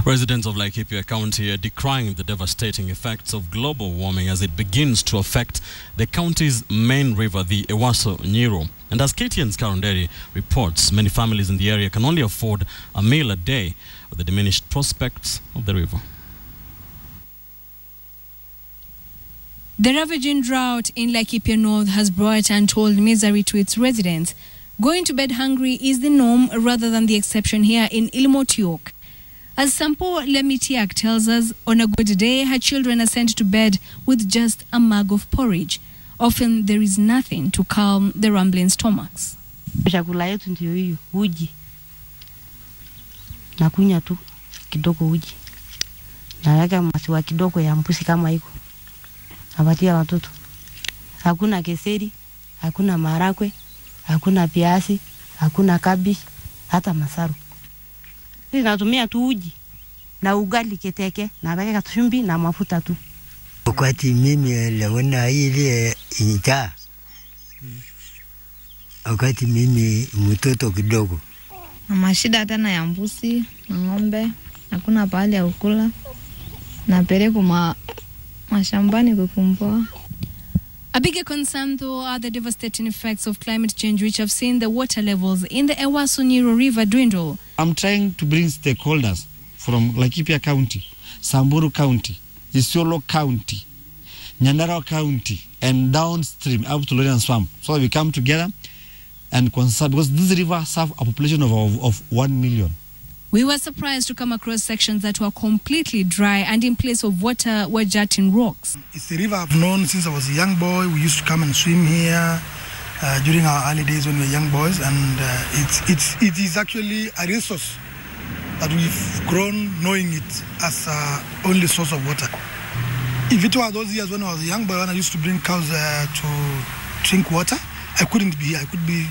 Residents of Laikipia County are decrying the devastating effects of global warming as it begins to affect the county's main river, the Ewaso Nyiro. And as KTN's Nderi reports, many families in the area can only afford a meal a day with the diminished prospects of the river. The ravaging drought in Laikipia North has brought untold misery to its residents. Going to bed hungry is the norm rather than the exception here in Ilmotiok. As Sampo Lemitiak tells us, on a good day, her children are sent to bed with just a mug of porridge. Often there is nothing to calm the rumbling stomachs. Chakula yetu ndio hiyo, uji. Nakunya tu kidogo uji. Naweka maziwa kidogo ya mbuzi kama hiko. Napatia watoto. Hakuna keseri, hakuna maharagwe, hakuna viazi, hakuna kabichi, hata masaru. Sisi natumia tu uji na ugali keteke na naweka chumvi na mafuta tu. Wakati mimi naona ile njaa. Wakati mimi mtoto kidogo. Na mashida tena ya mbuzi na ng'ombe, hakuna pahali ya kukula. Napeleka mashambani kukumboa. A bigger concern, though, are the devastating effects of climate change, which have seen the water levels in the Ewaso Nyiro River dwindle. I'm trying to bring stakeholders from Laikipia County, Samburu County, Isiolo County, Nyandarua County, and downstream up to Lorian Swamp. So we come together and conserve, because this river serves a population of 1 million. We were surprised to come across sections that were completely dry and in place of water were jutting rocks. It's a river I've known since I was a young boy. We used to come and swim here during our early days when we were young boys, and it is actually a resource that we've grown knowing it as only source of water. If it were those years when I was a young boy, when I used to bring cows to drink water, I couldn't be here. I could be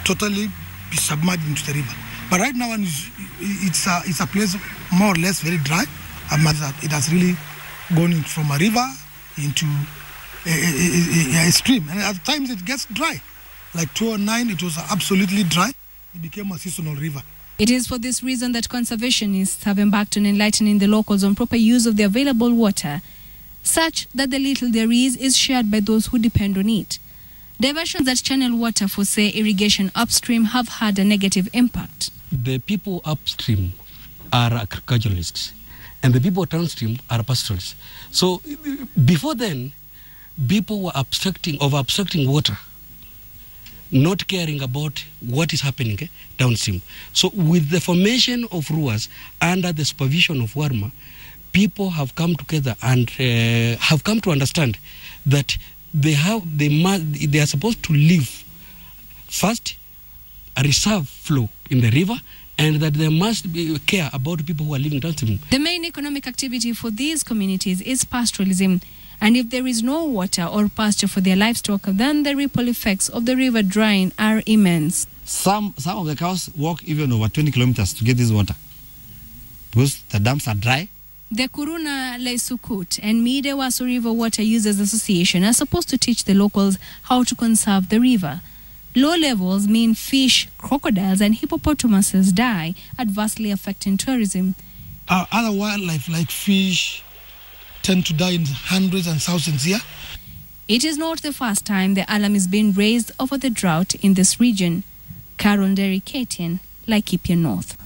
totally submerged into the river. But right now, it's a place more or less very dry. It has really gone from a river into a stream. And at times it gets dry. Like 2009, it was absolutely dry. It became a seasonal river. It is for this reason that conservationists have embarked on enlightening the locals on proper use of the available water, such that the little there is shared by those who depend on it. Diversions that channel water for, say, irrigation upstream have had a negative impact. The people upstream are agriculturalists, and the people downstream are pastoralists. So before then, people were obstructing water, not caring about what is happening downstream. So with the formation of RUAs under the supervision of WARMA, people have come together and have come to understand that they are supposed to leave first a reserve flow in the river, and that they must care about people who are living downstream. The main economic activity for these communities is pastoralism, and if there is no water or pasture for their livestock, then the ripple effects of the river drying are immense. Some of the cows walk even over 20 kilometers to get this water because the dams are dry. The Kuruna Laisukut and Ewaso River Water Users Association are supposed to teach the locals how to conserve the river. Low levels mean fish, crocodiles, and hippopotamuses die, adversely affecting tourism. Other wildlife like fish tend to die in hundreds and thousands here. It is not the first time the alarm is being raised over the drought in this region. Nderi, KTN, Laikipia North.